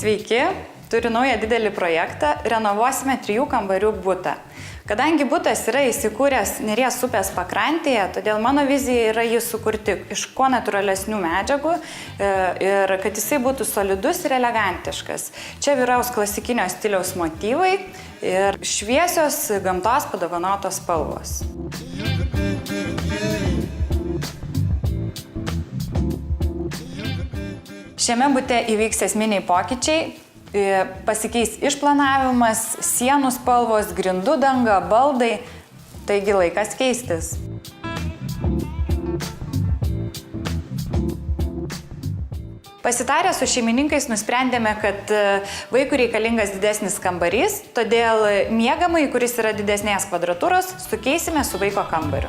Sveiki, turiu naują didelį projektą, renovuosime 3 kambarių butą. Kadangi butas yra įsikūręs Neries upės pakrantėje, todėl mano vizija yra jį sukurti iš kuo natūralesnių medžiagų ir kad jisai būtų solidus ir elegantiškas. Čia vyraus klasikinio stiliaus motyvai ir šviesios gamtos padovanotos spalvos. Šiame bute įvyks esminiai pokyčiai, pasikeis išplanavimas, sienų spalvos, grindų danga, baldai, taigi laikas keistis. Pasitarę su šeimininkais nusprendėme, kad vaikui reikalingas didesnis kambarys, todėl miegamąjį, kuris yra didesnės kvadratūros, sukeisime su vaiko kambariu.